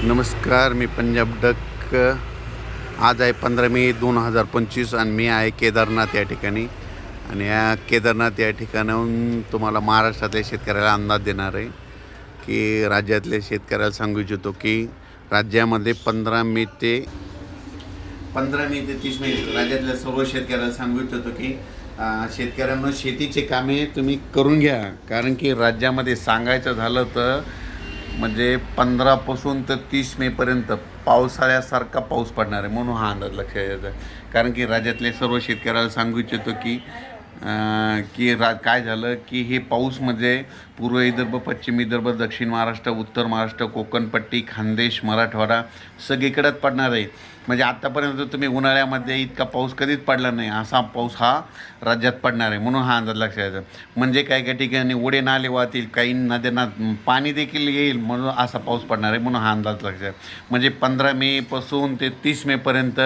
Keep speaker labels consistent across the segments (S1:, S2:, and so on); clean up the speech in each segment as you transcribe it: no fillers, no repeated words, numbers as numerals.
S1: नमस्कार, मी पंजाब डक. आज आहे 15 मे 2025 आणि मी आहे केदारनाथ या ठिकाणी. आणि या केदारनाथ या ठिकाणाहून तुम्हाला महाराष्ट्रातल्या शेतकऱ्याला अंदाज देणार आहे की राज्यातल्या शेतकऱ्याला सांगू इच्छितो की राज्यामध्ये 15 मे ते 30 मे राज्यातल्या सर्व शेतकऱ्याला सांगू इच्छितो की शेतकऱ्यांना शेतीचे कामे तुम्ही करून घ्या. कारण की राज्यामध्ये सांगायचं झालं तर म्हणजे 15 ते 30 मेपर्यंत पावसाळ्यासारखा पाऊस पडणार आहे, म्हणून हा अंदाज लक्षात येतो. कारण की राज्यातले सर्व शेतकऱ्याला सांगू इच्छितो की काय झालं की हे पाऊस म्हणजे पूर्व विदर्भ, पश्चिम विदर्भ, दक्षिण महाराष्ट्र, उत्तर महाराष्ट्र, कोकणपट्टी, खानदेश, मराठवाडा सगळीकडेच पडणार आहे. म्हणजे आत्तापर्यंत तुम्ही उन्हाळ्यामध्ये इतका पाऊस कधीच पडला नाही, असा पाऊस हा राज्यात पडणार आहे, म्हणून हा अंदाज लक्षात येतो. म्हणजे काही ठिकाणी ओढे नाले वाहतील, काही नद्यांना पाणी देखील येईल, म्हणून असा पाऊस पडणार आहे, म्हणून हा अंदाज लक्षात येतो. म्हणजे 15 मेपासून ते 30 मेपर्यंत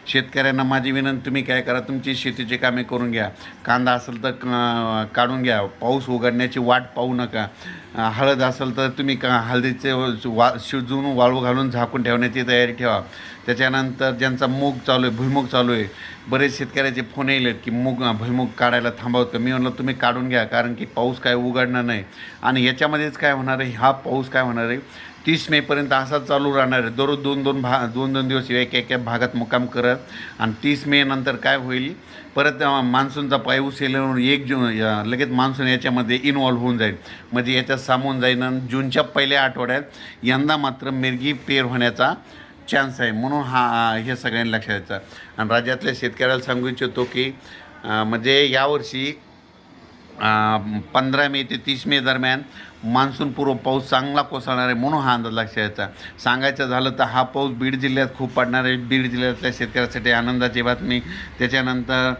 S1: शेतकऱ्यांना माझी विनंती, तुम्ही काय करा, तुमची शेतीची कामे करून घ्या. कांदा असेल तर काढून घ्या, पाऊस उघडण्याची वाट पाहू नका. हळद असेल तर तुम्ही हळदीचे शिजवून वाळू घालून झाकून ठेवण्याची तयारी ठेवा. त्याच्यानंतर ज्यांचा मूग चालू आहे, भुईमूग चालू आहे, बरेच शेतकऱ्याचे फोन येईल की भुईमूग काढायला थांबवत का. मी म्हणलं तुम्ही काढून घ्या, कारण की पाऊस काय उघडणार नाही. आणि याच्यामध्येच काय होणार आहे, हा पाऊस काय होणार आहे 30 मेपर्यंत असाच चालू राहणार आहे. दररोज दोन दोन दिवस एका भागात मुक्काम करत. आणि 30 मे नंतर काय होईल, परत मान्सूनचा पाऊस येईल, 1 जून लगेच मान्सून याच्यामध्ये इन्व्हॉल्व्ह होऊन जाईल. म्हणजे याच्यात सामोन जाईल. आणि जूनच्या पहिल्या आठवड्यात यंदा मात्र मिरगी पेर होण्याचा चान्स आहे, म्हणून हे सगळ्यांनी लक्षात द्यायचं. आणि राज्यातल्या शेतकऱ्याला सांगू इच्छितो की म्हणजे यावर्षी 15 मे ते 30 मे दरम्यान मान्सूनपूर्व पाऊस चांगला कोसळणार आहे, म्हणून हा अंदाज लक्षात यायचा. सांगायचं झालं तर हा पाऊस बीड जिल्ह्यात खूप पडणार आहे. बीड जिल्ह्यातल्या शेतकऱ्यासाठी आनंदाची बातमी. त्याच्यानंतर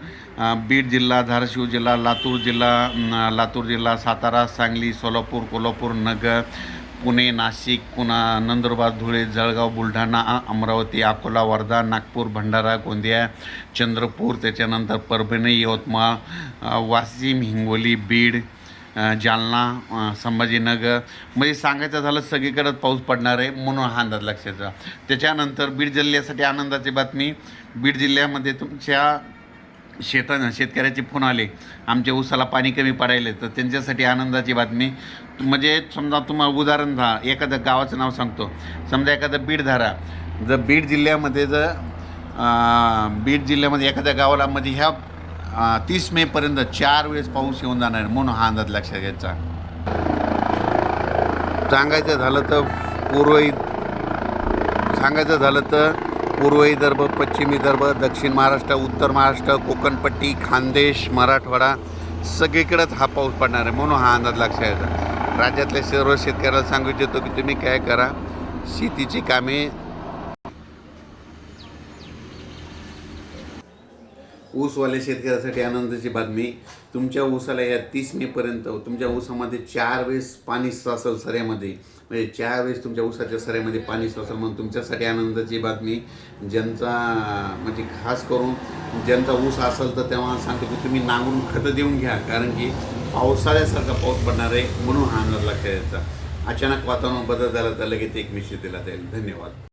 S1: बीड जिल्हा, धाराशिव जिल्हा, लातूर जिल्हा, सातारा, सांगली, सोलापूर, कोल्हापूर, नगर, पुणे, नाशिक, पुन्हा नंदुरबार, धुळे, जळगाव, बुलढाणा, अमरावती, अकोला, वर्धा, नागपूर, भंडारा, गोंदिया, चंद्रपूर, त्याच्यानंतर परभणी, यवतमाळ, वाशिम, हिंगोली, बीड, जालना, संभाजीनगर, म्हणजे सांगायचं झालं सगळीकडे पाऊस पडणार आहे, म्हणून हा अंदाज लक्षात ठेवा. त्याच्यानंतर बीड जिल्ह्यासाठी आनंदाची बातमी. बीड जिल्ह्यामध्ये तुमच्या शेतकऱ्याचे फोन आले, आमच्या ऊसाला पाणी कमी पडायले, तर त्यांच्यासाठी आनंदाची बातमी. म्हणजे समजा तुम्हाला उदाहरण एखाद्या गावाचं नाव सांगतो. समजा एखादं बीड धरा. जर बीड जिल्ह्यामध्ये एखाद्या गावाला म्हणजे ह्या 30 मेपर्यंत 4 वेळेस पाऊस येऊन जाणार आहे, म्हणून हा अंदाज लक्षात घ्यायचा. सांगायचं झालं तर पूर्व विदर्भ, पश्चिम विदर्भ, दक्षिण महाराष्ट्र, उत्तर महाराष्ट्र, कोकणपट्टी, खानदेश, मराठवाडा सगळीकडेच हा पाऊस पडणार आहे, म्हणून हा अंदाज लक्षात घ्यायचा. राज्यातल्या सर्व शेतकऱ्याला सांगू इच्छितो की तुम्ही काय करा, शेतीची कामे. ऊसवाल्या शेतकऱ्यासाठी आनंदाची बातमी. तुमच्या ऊसाला या 30 मेपर्यंत तुमच्या ऊसामध्ये 4 वेळेस पाणी साचल सऱ्यामध्ये, म्हणजे 4 वेळेस तुमच्या ऊसाच्या सऱ्यामध्ये पाणी साचल, म्हणून तुमच्यासाठी आनंदाची बातमी. ज्यांचा म्हणजे खास करून ज्यांचा ऊस असेल तर तेव्हा सांगतो की तुम्ही नांगरून खतं देऊन घ्या, कारण की पावसाळ्यासारखा पाऊस पडणार आहे, म्हणून हा अंदाज लक्षात यायचा. अचानक वातावरण बदल झाला तर लगेच एक निश्चित दिला जाईल. धन्यवाद.